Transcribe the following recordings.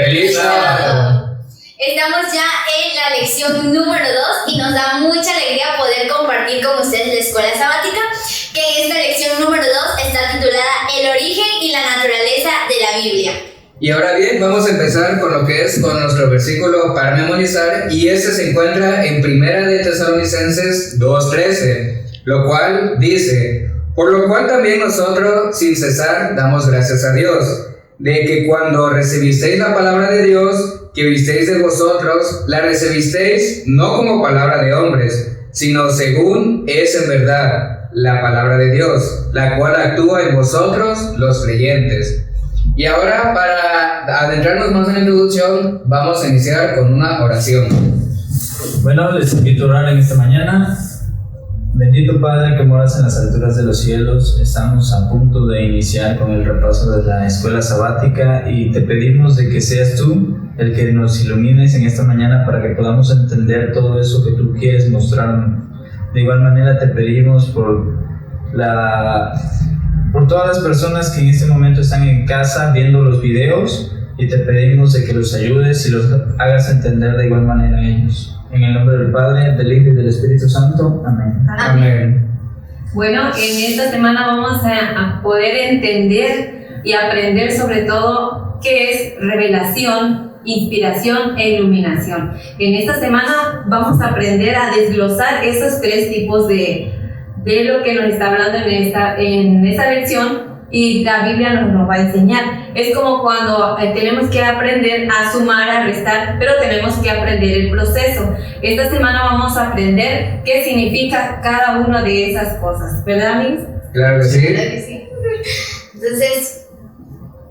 ¡Feliz sábado! Estamos ya en la lección número 2 y nos da mucha alegría poder compartir con ustedes la escuela sabática, que en esta lección número 2 está titulada El origen y la naturaleza de la Biblia. Y ahora bien, vamos a empezar con lo que es con nuestro versículo para memorizar, y este se encuentra en Primera de Tesalonicenses 2:13, lo cual dice: por lo cual también nosotros sin cesar damos gracias a Dios, de que cuando recibisteis la palabra de Dios, que oísteis de vosotros, la recibisteis no como palabra de hombres, sino según es en verdad la palabra de Dios, la cual actúa en vosotros los creyentes. Y ahora, para adentrarnos más en la introducción, vamos a iniciar con una oración. Bueno, les invito a orar en esta mañana. Bendito Padre que moras en las alturas de los cielos, estamos a punto de iniciar con el repaso de la escuela sabática y te pedimos de que seas tú el que nos ilumines en esta mañana para que podamos entender todo eso que tú quieres mostrarnos. De igual manera te pedimos por todas las personas que en este momento están en casa viendo los videos, y te pedimos de que los ayudes y los hagas entender de igual manera a ellos. En el nombre del Padre, del Hijo y del Espíritu Santo. Amén. Amén. Bueno, en esta semana vamos a poder entender y aprender sobre todo qué es revelación, inspiración e iluminación. En esta semana vamos a aprender a desglosar esos tres tipos de lo que nos está hablando en esta lección, y la Biblia nos va a enseñar. Es como cuando tenemos que aprender a sumar, a restar, pero tenemos que aprender el proceso. Esta semana vamos a aprender qué significa cada una de esas cosas, ¿verdad, amigos? Claro que sí. Claro que sí. Entonces,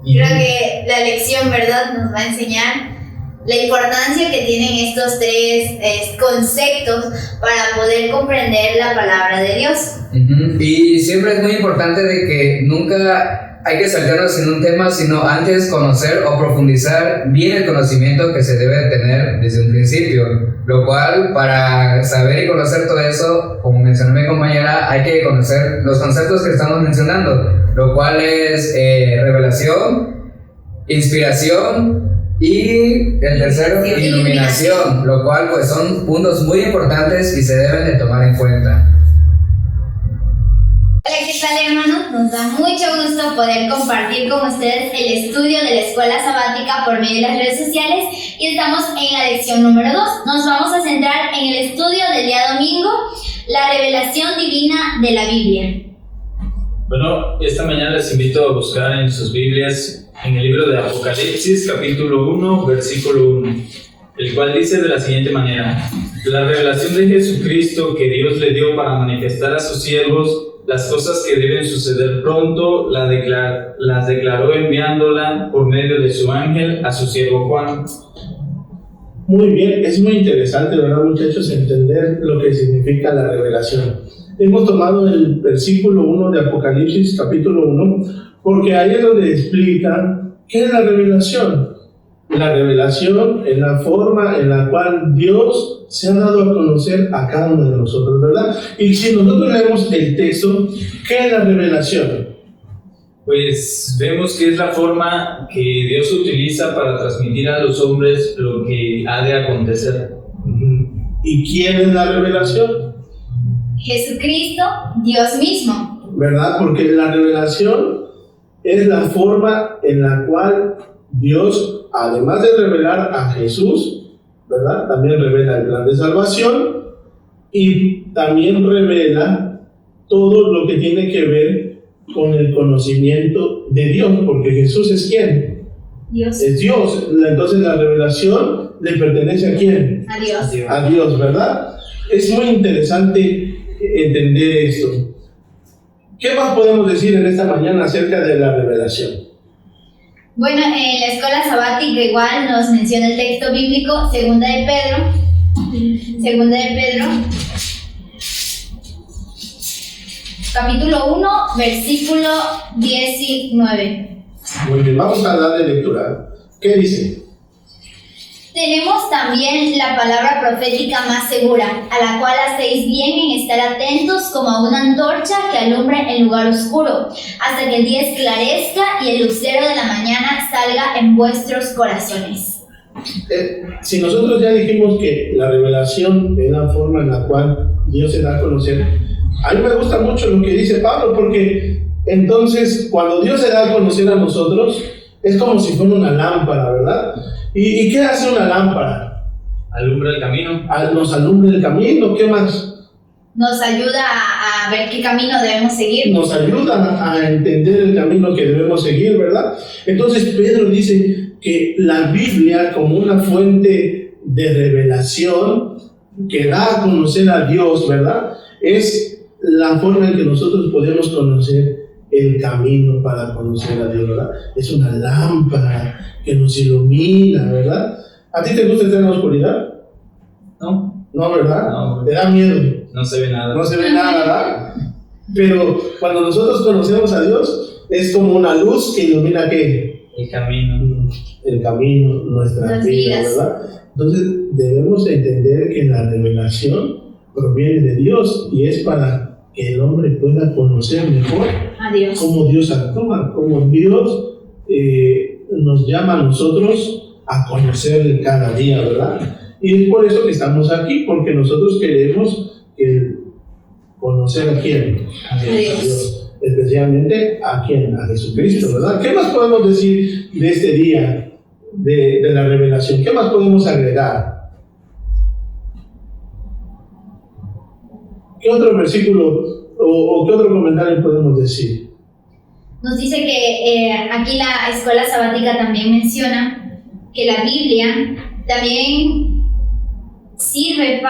creo que la lección, ¿verdad?, nos va a enseñar la importancia que tienen estos tres conceptos para poder comprender la palabra de Dios. Y siempre es muy importante de que nunca hay que saltarnos en un tema, sino antes conocer o profundizar bien el conocimiento que se debe tener desde un principio, lo cual para saber y conocer todo eso, como mencionó mi compañera, hay que conocer los conceptos que estamos mencionando, lo cual es revelación, inspiración y el tercero, iluminación, lo cual pues son puntos muy importantes y se deben de tomar en cuenta. Hola, ¿qué tal, hermanos? Nos da mucho gusto poder compartir con ustedes el estudio de la escuela sabática por medio de las redes sociales, y estamos en la lección número 2. Nos vamos a centrar en el estudio del día domingo, la revelación divina de la Biblia. Bueno, esta mañana les invito a buscar en sus Biblias en el libro de Apocalipsis, capítulo 1, versículo 1, el cual dice de la siguiente manera: la revelación de Jesucristo que Dios le dio para manifestar a sus siervos las cosas que deben suceder pronto, las declaró enviándola por medio de su ángel a su siervo Juan. Muy bien, es muy interesante, ¿verdad, muchachos?, entender lo que significa la revelación. Hemos tomado el versículo 1 de Apocalipsis, capítulo 1, porque ahí es donde explica qué es la revelación. La revelación es la forma en la cual Dios se ha dado a conocer a cada uno de nosotros, ¿verdad? Y si nosotros leemos el texto, ¿qué es la revelación? Pues vemos que es la forma que Dios utiliza para transmitir a los hombres lo que ha de acontecer. ¿Y quién es la revelación? Jesucristo, Dios mismo. ¿Verdad? Porque la revelación es la forma en la cual Dios, además de revelar a Jesús, ¿verdad?, también revela el plan de salvación y también revela todo lo que tiene que ver con el conocimiento de Dios, porque Jesús es ¿quién? Dios. Es Dios. Entonces la revelación le pertenece ¿a quién? A Dios. A Dios, ¿verdad? Es muy interesante entender esto. ¿Qué más podemos decir en esta mañana acerca de la revelación? Bueno, en la escuela sabática igual nos menciona el texto bíblico, segunda de Pedro, capítulo 1, versículo 19. Muy bien, vamos a darle lectura. ¿Qué dice? Tenemos también la palabra profética más segura, a la cual hacéis bien en estar atentos como a una antorcha que alumbre en lugar oscuro, hasta que el día esclarezca y el lucero de la mañana salga en vuestros corazones. Si nosotros ya dijimos que la revelación es la forma en la cual Dios se da a conocer, a mí me gusta mucho lo que dice Pablo, porque entonces cuando Dios se da a conocer a nosotros, es como si fuera una lámpara, ¿verdad? ¿Y qué hace una lámpara? Alumbra el camino. Nos alumbra el camino. ¿Qué más? Nos ayuda a ver qué camino debemos seguir. Nos ayuda a entender el camino que debemos seguir, ¿verdad? Entonces Pedro dice que la Biblia, como una fuente de revelación que da a conocer a Dios, ¿verdad?, es la forma en que nosotros podemos conocer el camino para conocer a Dios, ¿verdad? Es una lámpara que nos ilumina, ¿verdad? ¿A ti te gusta estar en la oscuridad? No. No, ¿verdad? No. ¿Te da miedo? No se ve nada. No se ve nada, ¿verdad? Pero cuando nosotros conocemos a Dios, es como una luz que ilumina ¿qué? El camino. El camino, nuestras vidas, ¿verdad? Entonces debemos entender que la revelación proviene de Dios y es para que el hombre pueda conocer mejor a Dios, cómo Dios actúa, cómo Dios nos llama a nosotros a conocerle cada día, ¿verdad? Y es por eso que estamos aquí, porque nosotros queremos conocer a quién, a Dios, especialmente a quién, a Jesucristo, ¿verdad? ¿Qué más podemos decir de este día de la revelación? ¿Qué más podemos agregar? ¿Qué otro versículo o qué otro comentario podemos decir? Nos dice que aquí la escuela sabática también menciona que la Biblia también sirve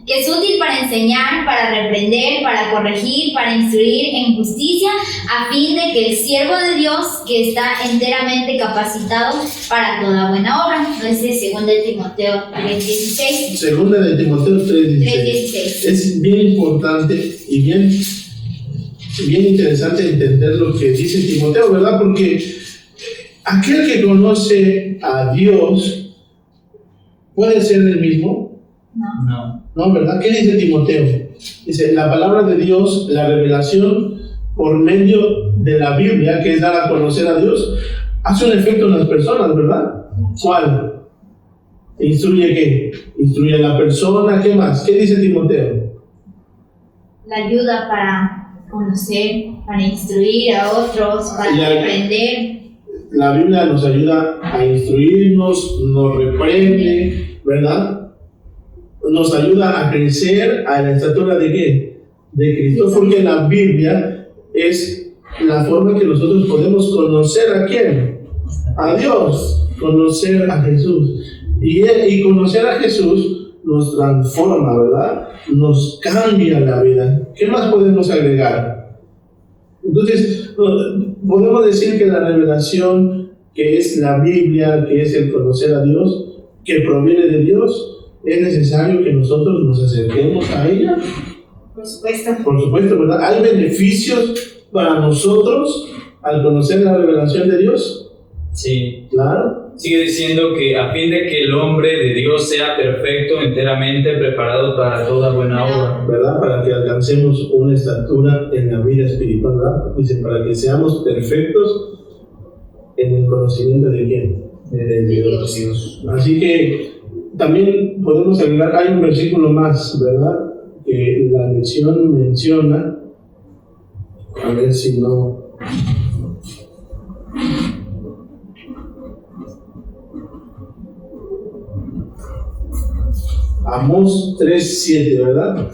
que es útil para enseñar, para reprender, para corregir, para instruir en justicia, a fin de que el siervo de Dios, que está enteramente capacitado para toda buena obra. Entonces, 2 Timoteo 3:16. 2 Timoteo 3:16. Es bien importante y bien interesante entender lo que dice Timoteo, ¿verdad? Porque aquel que conoce a Dios puede ser el mismo. No, ¿verdad? ¿Qué dice Timoteo? Dice, la palabra de Dios, la revelación por medio de la Biblia, que es dar a conocer a Dios, hace un efecto en las personas, ¿verdad? ¿Cuál? ¿Instruye qué? Instruye a la persona, ¿qué más? ¿Qué dice Timoteo? La ayuda para conocer, para instruir a otros, para aprender. La Biblia nos ayuda a instruirnos, nos reprende, ¿verdad? Nos ayuda a crecer a la estatura de ¿qué? De Cristo, porque la Biblia es la forma en que nosotros podemos conocer a quién, a Dios, conocer a Jesús, y conocer a Jesús nos transforma, ¿verdad? Nos cambia la vida. ¿Qué más podemos agregar? Entonces podemos decir que la revelación, que es la Biblia, que es el conocer a Dios, que proviene de Dios, es necesario que nosotros nos acerquemos a ella. Por supuesto. Por supuesto, ¿verdad? ¿Hay beneficios para nosotros al conocer la revelación de Dios? Sí. Claro. Sigue diciendo que a fin de que el hombre de Dios sea perfecto, enteramente preparado para toda buena obra. ¿Verdad? Para que alcancemos una estatura en la vida espiritual, ¿verdad? Dice, para que seamos perfectos en el conocimiento de quién? De Dios. Así que también podemos agregar, hay un versículo más, ¿verdad? Que la lección menciona, a ver si no... Amós 3:7, ¿verdad?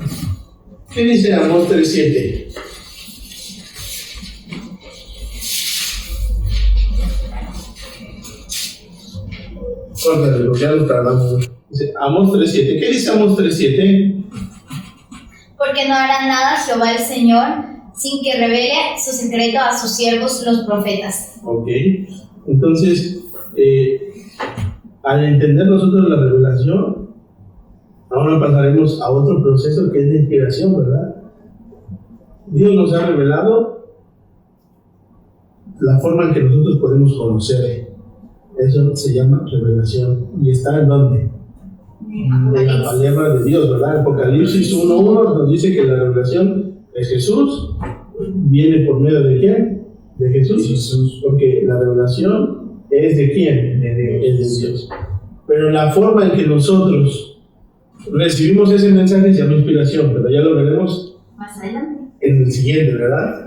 ¿Qué dice Amós 3:7? Córtale, porque ya lo tardamos. Dice Amós 3:7. ¿Qué dice Amós 3:7? Porque no hará nada Jehová el Señor sin que revele su secreto a sus siervos los profetas. Ok. Entonces, al entender nosotros la revelación, ahora pasaremos a otro proceso que es de inspiración, ¿verdad? Dios nos ha revelado la forma en que nosotros podemos conocer Eso se llama revelación. ¿Y está en dónde? En la palabra de Dios, ¿verdad? Apocalipsis 1:1 nos dice que la revelación es Jesús. ¿Viene por medio de quién? De Jesús. Porque la revelación es de quién? Es de Dios. Pero la forma en que nosotros recibimos ese mensaje se llama inspiración, pero ya lo veremos más adelante en el siguiente, ¿verdad?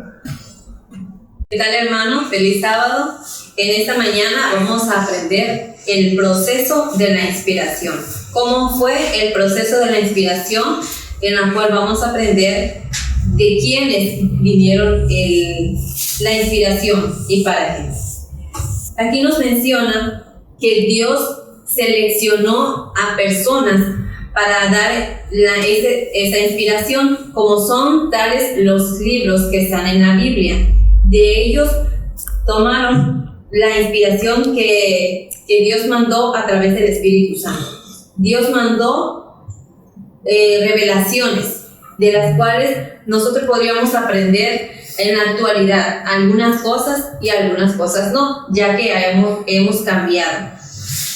¿Qué tal, hermano? Feliz sábado. En esta mañana vamos a aprender el proceso de la inspiración. ¿Cómo fue el proceso de la inspiración? En la cual vamos a aprender de quiénes vinieron la inspiración y para qué. Aquí nos menciona que Dios seleccionó a personas para dar esa inspiración, como son tales los libros que están en la Biblia. De ellos tomaron la inspiración que Dios mandó a través del Espíritu Santo. Dios mandó revelaciones de las cuales nosotros podríamos aprender en la actualidad algunas cosas y algunas cosas no, ya que hemos cambiado.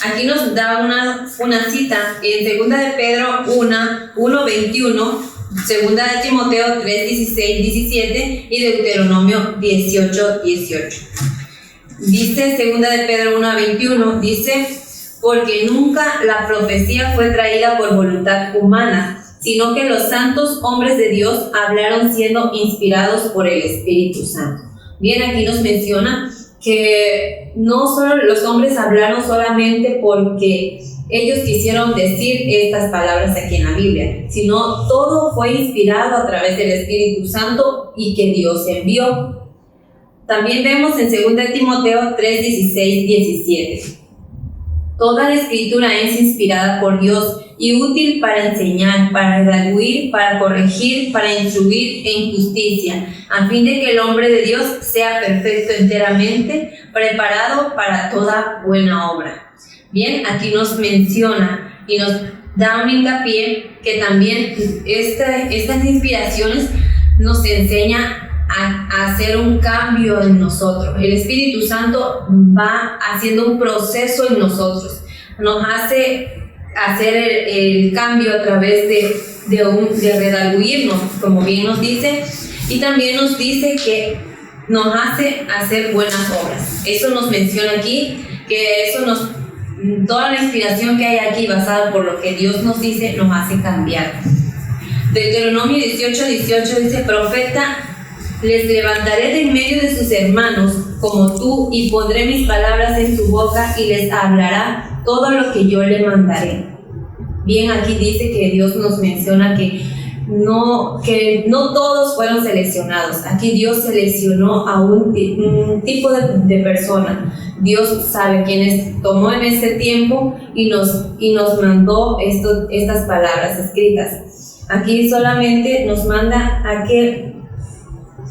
Aquí nos da una cita en 2 de Pedro 1:21, 2 de Timoteo 3:16-17 y Deuteronomio 18:18. Dice 2 de Pedro 1:21, dice: porque nunca la profecía fue traída por voluntad humana, sino que los santos hombres de Dios hablaron siendo inspirados por el Espíritu Santo. Bien, aquí nos menciona que no solo los hombres hablaron solamente porque ellos quisieron decir estas palabras aquí en la Biblia, sino todo fue inspirado a través del Espíritu Santo y que Dios envió. También vemos en 2 de Timoteo 3:16-17. Toda la escritura es inspirada por Dios y útil para enseñar, para redarguir, para corregir, para instruir en justicia, a fin de que el hombre de Dios sea perfecto enteramente, preparado para toda buena obra. Bien, aquí nos menciona y nos da un hincapié que también estas inspiraciones nos enseñan a hacer un cambio en nosotros. El Espíritu Santo va haciendo un proceso en nosotros, nos hace hacer el cambio a través de redarguirnos, como bien nos dice, y también nos dice que nos hace hacer buenas obras. Eso nos menciona aquí, que toda la inspiración que hay aquí basada por lo que Dios nos dice, nos hace cambiar. Deuteronomio 18:18 dice: profeta, les levantaré de en medio de sus hermanos como tú, y pondré mis palabras en su boca, y les hablará todo lo que yo le mandaré. Bien, aquí dice que Dios nos menciona que no todos fueron seleccionados. Aquí Dios seleccionó a un tipo de persona. Dios sabe quiénes tomó en ese tiempo y nos mandó estas palabras escritas. Aquí solamente nos manda a que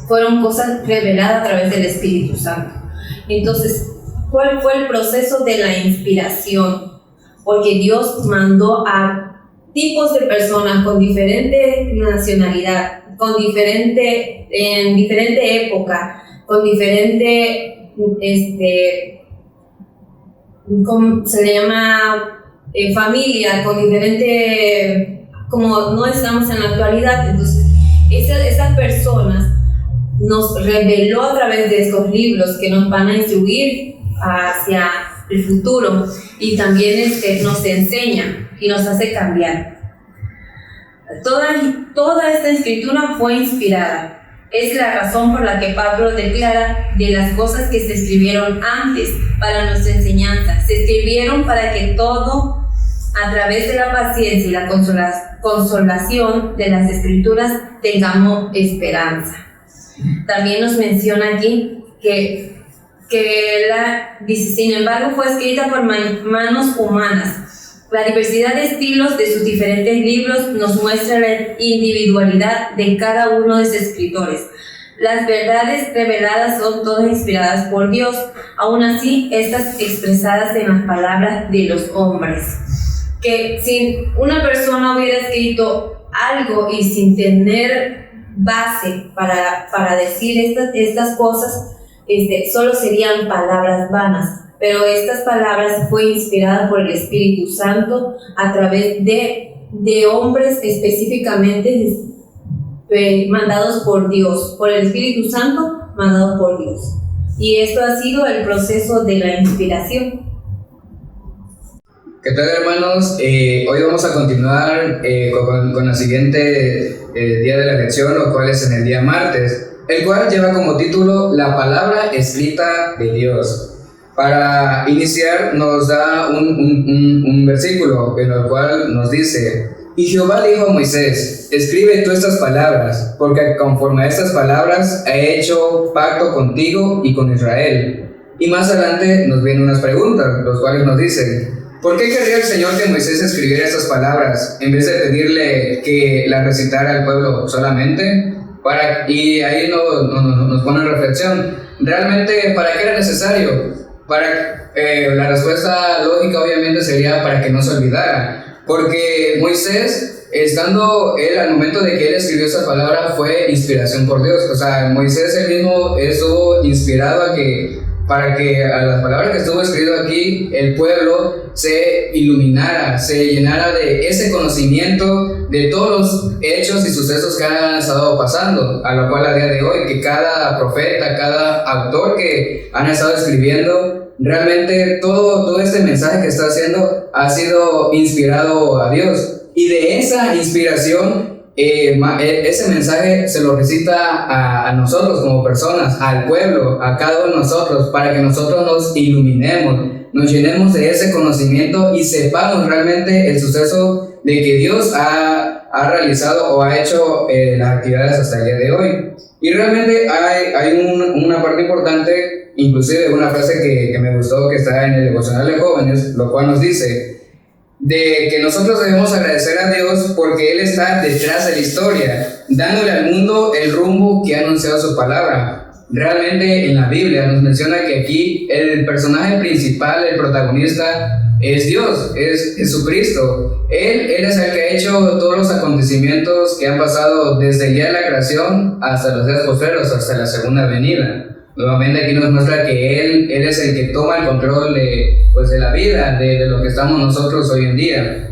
fueron cosas reveladas a través del Espíritu Santo. Entonces, ¿cuál fue el proceso de la inspiración? Porque Dios mandó a tipos de personas con diferente nacionalidad, en diferente época, con diferente, ¿cómo se le llama? Familia, con diferente, como no estamos en la actualidad. Entonces, esas personas nos reveló a través de estos libros que nos van a instruir hacia el futuro, y también nos enseña y nos hace cambiar. Toda esta escritura fue inspirada. Es la razón por la que Pablo declara de las cosas que se escribieron antes para nuestra enseñanza. Se escribieron para que todo, a través de la paciencia y la consolación de las escrituras, tengamos esperanza. También nos menciona aquí que dice: sin embargo fue escrita por manos humanas. La diversidad de estilos de sus diferentes libros nos muestra la individualidad de cada uno de sus escritores. Las verdades reveladas son todas inspiradas por Dios, aún así estas expresadas en las palabras de los hombres. Que si una persona hubiera escrito algo y sin tener base para decir estas cosas, solo serían palabras vanas. pero estas palabras fue inspirada por el Espíritu Santo a través de hombres específicamente mandados por Dios, por el Espíritu Santo mandados por Dios. Y esto ha sido el proceso de la inspiración. ¿Qué tal, hermanos? Hoy vamos a continuar con el siguiente día de la lección, lo cual es en el día martes, el cual lleva como título La palabra escrita de Dios. Para iniciar nos da un versículo en el cual nos dice: Y Jehová dijo a Moisés: escribe tú estas palabras, porque conforme a estas palabras he hecho pacto contigo y con Israel. Y más adelante nos vienen unas preguntas, los cuales nos dicen: ¿por qué querría el Señor que Moisés escribiera estas palabras en vez de pedirle que las recitara al pueblo solamente? Y ahí nos pone en reflexión: ¿realmente para qué era necesario? La respuesta lógica obviamente sería para que no se olvidara, porque Moisés, estando él al momento de que él escribió esa palabra, fue inspiración por Dios. O sea, Moisés él mismo estuvo inspirado para que a las palabras que estuvo escrito aquí, el pueblo se iluminara, se llenara de ese conocimiento de todos los hechos y sucesos que han estado pasando, a lo cual a día de hoy, que cada profeta, cada autor que han estado escribiendo, realmente todo este mensaje que está haciendo ha sido inspirado a Dios. Y de esa inspiración, ese mensaje se lo recita a nosotros como personas, al pueblo, a cada uno de nosotros, para que nosotros nos iluminemos, nos llenemos de ese conocimiento y sepamos realmente el suceso de que Dios ha realizado o ha hecho las actividades hasta el día de hoy. Y realmente hay una parte importante, inclusive una frase que me gustó, que está en el devocional de jóvenes, lo cual nos dice de que nosotros debemos agradecer a Dios porque Él está detrás de la historia, dándole al mundo el rumbo que ha anunciado su palabra. Realmente en la Biblia nos menciona que aquí el personaje principal, el protagonista, es Dios, es Jesucristo. Él es el que ha hecho todos los acontecimientos que han pasado desde el día de la creación hasta los días postreros, hasta la segunda venida. Nuevamente aquí nos muestra que Él es el que toma el control de la vida, de lo que estamos nosotros hoy en día.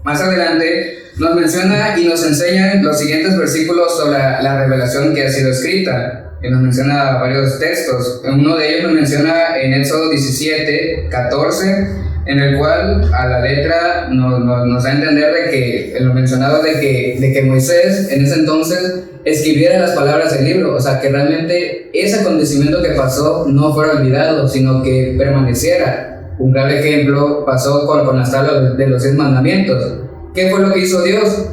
Más adelante nos menciona y nos enseña los siguientes versículos sobre la revelación que ha sido escrita. Y nos menciona varios textos. Uno de ellos nos menciona en Éxodo 17, 14, en el cual a la letra nos da a entender de que, en lo mencionado de que Moisés en ese entonces escribiera las palabras del libro, o sea, que realmente ese acontecimiento que pasó no fuera olvidado, sino que permaneciera. Un gran ejemplo pasó con las tablas de los 10 mandamientos. ¿Qué fue lo que hizo Dios?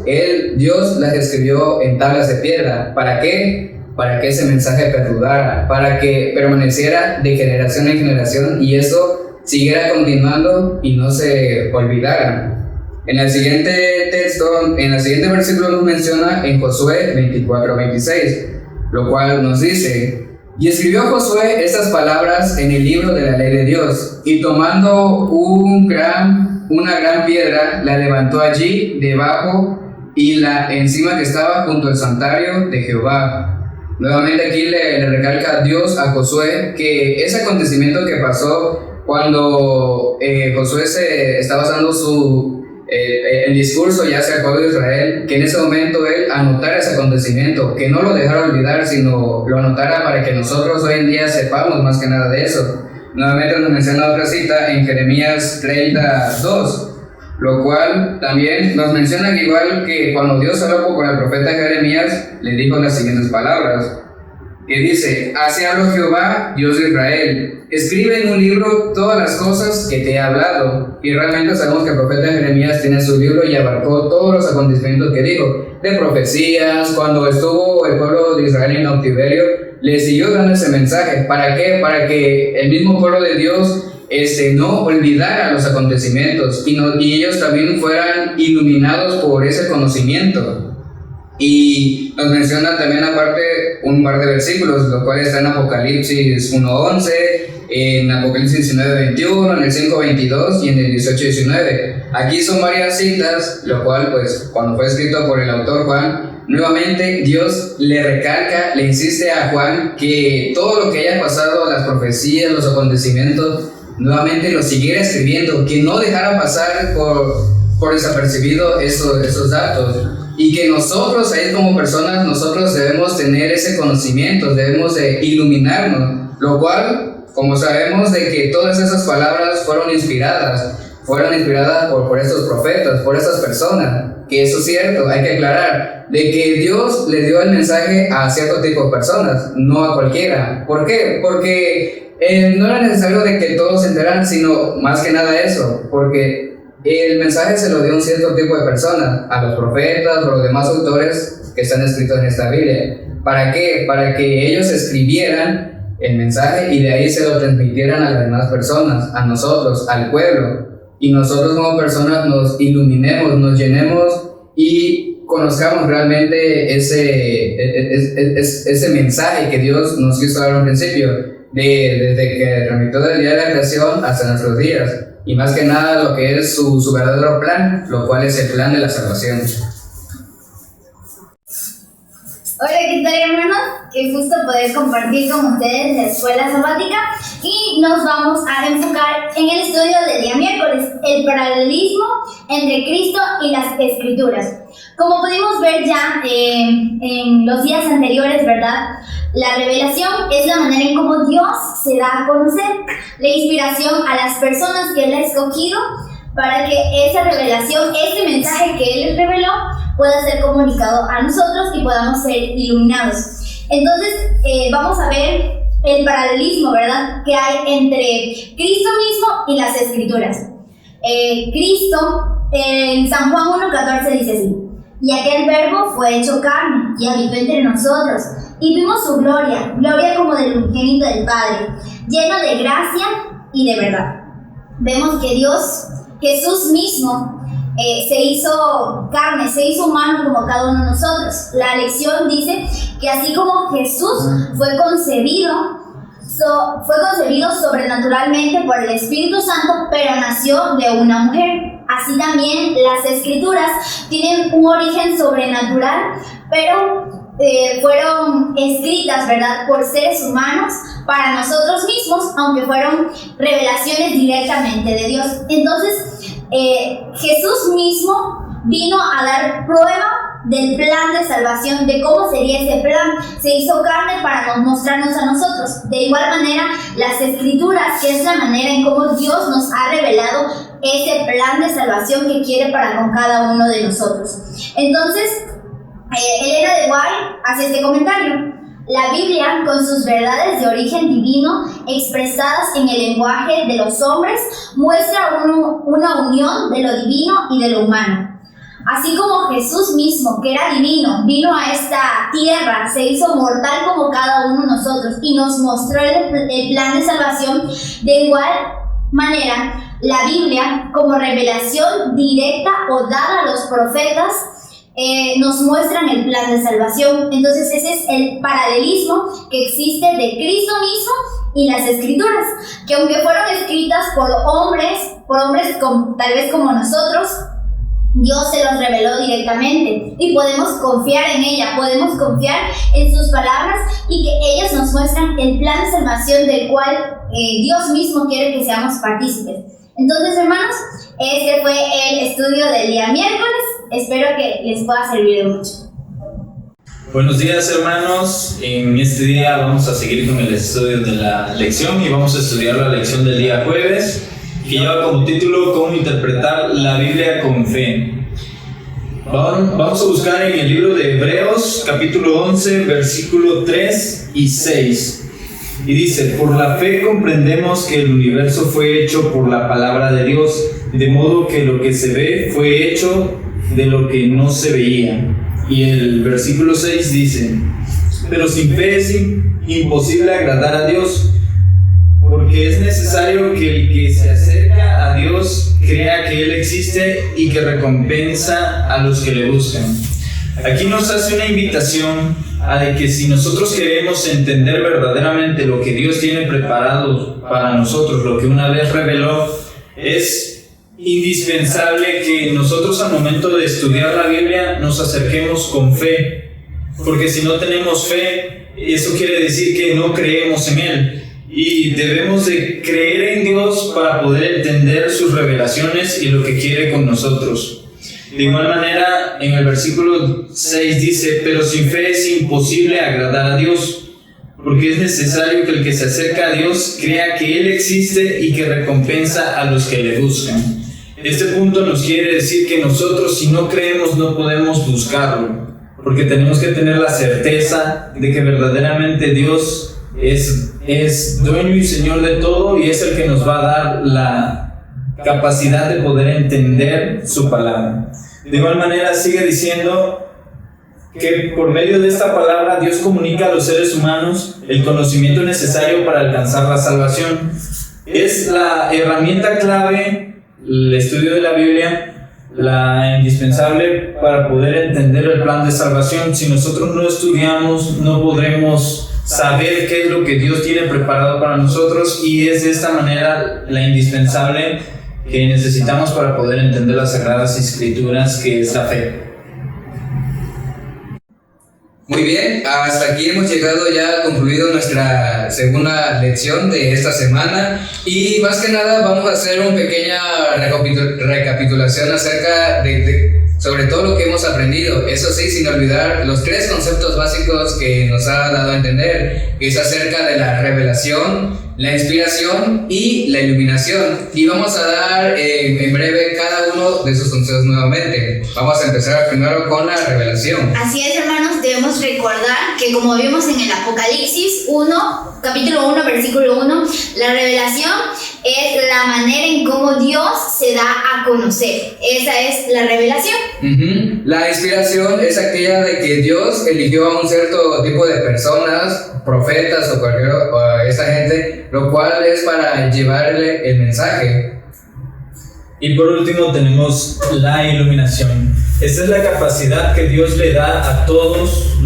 Dios las escribió en tablas de piedra. ¿Para qué? Para que ese mensaje perdurara, para que permaneciera de generación en generación y eso siguiera continuando y no se olvidara. En el siguiente texto, en el siguiente versículo nos menciona en Josué 24-26, lo cual nos dice: y escribió Josué estas palabras en el libro de la ley de Dios, y tomando una gran piedra, la levantó allí debajo y la encima que estaba junto al santuario de Jehová. Nuevamente aquí le recalca Dios a Josué que ese acontecimiento que pasó cuando Josué se estaba dando el discurso ya hacia el pueblo de Israel, que en ese momento él anotara ese acontecimiento, que no lo dejara olvidar, sino lo anotara para que nosotros hoy en día sepamos más que nada de eso. Nuevamente nos menciona otra cita en Jeremías 32, lo cual también nos menciona que igual que cuando Dios habló con el profeta Jeremías, le dijo las siguientes palabras, que dice: así habló Jehová, Dios de Israel, escribe en un libro todas las cosas que te he hablado. Y realmente sabemos que el profeta Jeremías tiene su libro y abarcó todos los acontecimientos que dijo, de profecías, cuando estuvo el pueblo de Israel en cautiverio, le siguió dando ese mensaje. ¿Para qué? Para que el mismo pueblo de Dios no olvidara los acontecimientos y ellos también fueran iluminados por ese conocimiento. Y nos menciona también aparte un par de versículos, lo cual está en Apocalipsis 1:11, en Apocalipsis 19:21, en el 5:22 y en el 18:19. Aquí son varias citas, lo cual pues cuando fue escrito por el autor Juan, nuevamente Dios le recalca, le insiste a Juan que todo lo que haya pasado, las profecías, los acontecimientos, nuevamente lo siguiera escribiendo, que no dejara pasar por desapercibido esos datos, y que nosotros ahí como personas, nosotros debemos tener ese conocimiento, debemos de iluminarnos, lo cual, como sabemos de que todas esas palabras fueron inspiradas por estos profetas, por esas personas, que eso es cierto, hay que aclarar, de que Dios le dio el mensaje a cierto tipo de personas, no a cualquiera. ¿Por qué? Porque no era necesario de que todos se enteraran, sino más que nada eso, porque el mensaje se lo dio a un cierto tipo de personas, a los profetas o los demás autores que están escritos en esta Biblia. ¿Para qué? Para que ellos escribieran el mensaje y de ahí se lo transmitieran a las demás personas, a nosotros, al pueblo. Y nosotros como personas nos iluminemos, nos llenemos y conozcamos realmente ese mensaje que Dios nos quiso dar al principio, desde que transmitió del día de la creación hasta nuestros días. Y más que nada lo que es su verdadero plan, lo cual es el plan de la salvación. Hola, ¿qué tal, hermanos? Qué gusto poder compartir con ustedes la escuela sabática, y nos vamos a enfocar en el estudio del día miércoles, el paralelismo entre Cristo y las Escrituras. Como pudimos ver ya en los días anteriores, ¿verdad? La revelación es la manera en cómo Dios se da a conocer, la inspiración a las personas que Él ha escogido para que esa revelación, ese mensaje que Él les reveló, pueda ser comunicado a nosotros y podamos ser iluminados. Entonces, vamos a ver el paralelismo, ¿verdad?, que hay entre Cristo mismo y las Escrituras. Cristo, en San Juan 1:14 dice así: y aquel verbo fue hecho carne y habitó entre nosotros, y vimos su gloria, gloria como del unigénito del Padre, lleno de gracia y de verdad. Vemos que Dios, Jesús mismo, se hizo carne, se hizo humano como cada uno de nosotros. La lección dice que así como Jesús fue concebido sobrenaturalmente por el Espíritu Santo, pero nació de una mujer. Así también las Escrituras tienen un origen sobrenatural, pero fueron escritas, ¿verdad?, por seres humanos para nosotros mismos, aunque fueron revelaciones directamente de Dios. Entonces, Jesús mismo vino a dar prueba del plan de salvación, de cómo sería ese plan. Se hizo carne para mostrarnos a nosotros. De igual manera, las Escrituras, que es la manera en cómo Dios nos ha revelado ese plan de salvación que quiere para con cada uno de nosotros. Entonces, Elena de White hace este comentario: la Biblia, con sus verdades de origen divino expresadas en el lenguaje de los hombres, muestra una unión de lo divino y de lo humano. Así como Jesús mismo, que era divino, vino a esta tierra, se hizo mortal como cada uno de nosotros y nos mostró el plan de salvación, de igual manera, la Biblia, como revelación directa o dada a los profetas, nos muestran el plan de salvación. Entonces ese es el paralelismo que existe de Cristo mismo y las Escrituras, que aunque fueron escritas por hombres tal vez como nosotros, Dios se los reveló directamente y podemos confiar en ella, podemos confiar en sus palabras, y que ellas nos muestran el plan de salvación del cual Dios mismo quiere que seamos partícipes. Entonces, hermanos, este fue el estudio del día miércoles. Espero que les pueda servir de mucho. Buenos días, hermanos. En este día vamos a seguir con el estudio de la lección y vamos a estudiar la lección del día jueves, que lleva como título "Cómo interpretar la Biblia con fe". Vamos a buscar en el libro de Hebreos, capítulo 11, versículo 3 y 6. Y dice: por la fe comprendemos que el universo fue hecho por la palabra de Dios, de modo que lo que se ve fue hecho de lo que no se veía. Y el versículo 6 dice: pero sin fe es imposible agradar a Dios, porque es necesario que el que se acerca a Dios crea que Él existe y que recompensa a los que le buscan. Aquí nos hace una invitación a de que si nosotros queremos entender verdaderamente lo que Dios tiene preparado para nosotros, lo que una vez reveló, es indispensable que nosotros al momento de estudiar la Biblia nos acerquemos con fe, porque si no tenemos fe, eso quiere decir que no creemos en Él. Y debemos de creer en Dios para poder entender sus revelaciones y lo que quiere con nosotros. De igual manera, en el versículo 6 dice: pero sin fe es imposible agradar a Dios, porque es necesario que el que se acerca a Dios crea que Él existe y que recompensa a los que le buscan. Este punto nos quiere decir que nosotros, si no creemos, no podemos buscarlo, porque tenemos que tener la certeza de que verdaderamente Dios es dueño y señor de todo, y es el que nos va a dar la capacidad de poder entender su palabra. De igual manera sigue diciendo que por medio de esta palabra Dios comunica a los seres humanos el conocimiento necesario para alcanzar la salvación. Es la herramienta clave, el estudio de la Biblia, la indispensable para poder entender el plan de salvación. Si nosotros no estudiamos, no podremos saber qué es lo que Dios tiene preparado para nosotros, y es de esta manera la indispensable que necesitamos para poder entender las Sagradas Escrituras, que es la fe. Muy bien, hasta aquí hemos llegado ya, concluido nuestra segunda lección de esta semana, y más que nada vamos a hacer una pequeña recapitulación acerca sobre todo lo que hemos aprendido. Eso sí, sin olvidar los 3 conceptos básicos que nos ha dado a entender, que es acerca de la revelación, la inspiración y la iluminación. Y vamos a dar en breve cada uno de esos conceptos nuevamente. Vamos a empezar primero con la revelación. Así es, hermanos, debemos recordar que, como vimos en el Apocalipsis 1, capítulo 1, versículo 1, la revelación es la manera en cómo Dios se da a conocer. Esa es la revelación. La inspiración es aquella de que Dios eligió a un cierto tipo de personas, profetas o cualquier esa gente, lo cual es para llevarle el mensaje. Y por último tenemos la iluminación. Esta es la capacidad que Dios le da a todos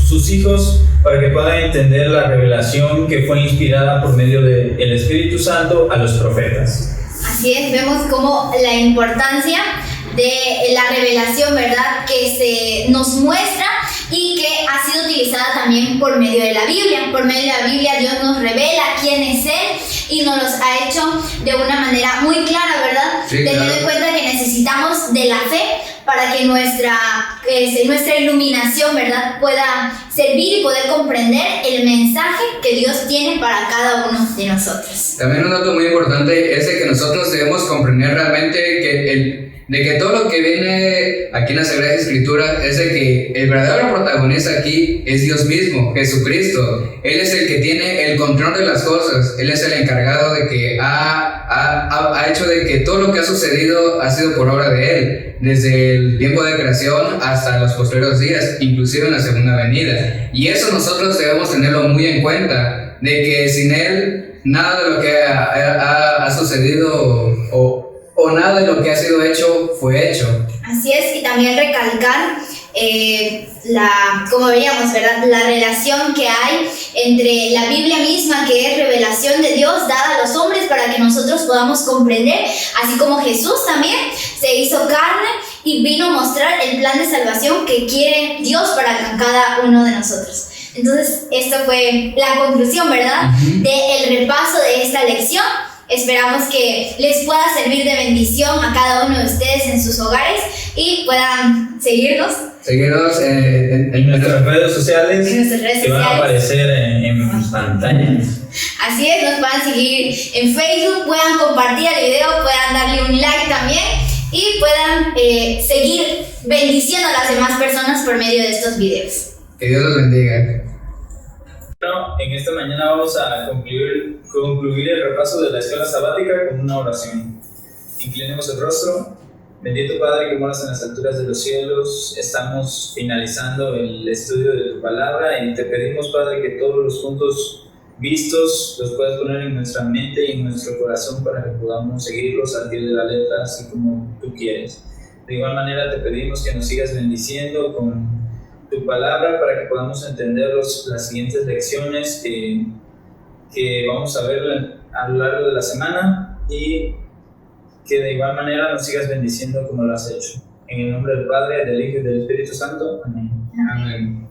sus hijos para que puedan entender la revelación que fue inspirada por medio del Espíritu Santo a los profetas. Así es, vemos como la importancia de la revelación, ¿verdad?, que se nos muestra y que ha sido utilizada también por medio de la Biblia. Por medio de la Biblia Dios nos revela quién es Él y nos los ha hecho de una manera muy clara, ¿verdad? Sí, teniendo claro. en cuenta que necesitamos de la fe para que nuestra iluminación, ¿verdad?, pueda servir y poder comprender el mensaje que Dios tiene para cada uno de nosotros. También un dato muy importante es de que nosotros debemos comprender realmente de que todo lo que viene aquí en la Sagrada Escritura es de que el verdadero protagonista aquí es Dios mismo, Jesucristo. Él es el que tiene el control de las cosas. Él es el encargado de que ha hecho de que todo lo que ha sucedido ha sido por obra de Él, desde el tiempo de creación hasta los posteriores días, inclusive en la segunda venida. Y eso nosotros debemos tenerlo muy en cuenta, de que sin Él nada de lo que ha sucedido o nada de lo que ha sido hecho fue hecho. Así es, y también recalcar como veíamos, ¿verdad?, la relación que hay entre la Biblia misma, que es revelación de Dios dada a los hombres para que nosotros podamos comprender, así como Jesús también se hizo carne y vino a mostrar el plan de salvación que quiere Dios para cada uno de nosotros. Entonces, esto fue la conclusión, ¿verdad?, del repaso de esta lección. Esperamos que les pueda servir de bendición a cada uno de ustedes en sus hogares y puedan seguirnos En nuestras redes sociales, en nuestras redes que van a sociales. aparecer en pantalla. Así es, nos puedan seguir en Facebook, puedan compartir el video, puedan darle un like también y puedan seguir bendiciendo a las demás personas por medio de estos videos. Que Dios los bendiga. Bueno, en esta mañana vamos a concluir el repaso de la escuela sabática con una oración. Inclinemos el rostro. Bendito Padre que moras en las alturas de los cielos, estamos finalizando el estudio de tu palabra y te pedimos, Padre, que todos los puntos vistos los puedas poner en nuestra mente y en nuestro corazón para que podamos seguirlos al pie de la letra, así como tú quieres. De igual manera te pedimos que nos sigas bendiciendo con tu palabra para que podamos entender las siguientes lecciones que vamos a ver a lo largo de la semana, y que de igual manera nos sigas bendiciendo como lo has hecho. En el nombre del Padre, del Hijo y del Espíritu Santo. Amén. Amén.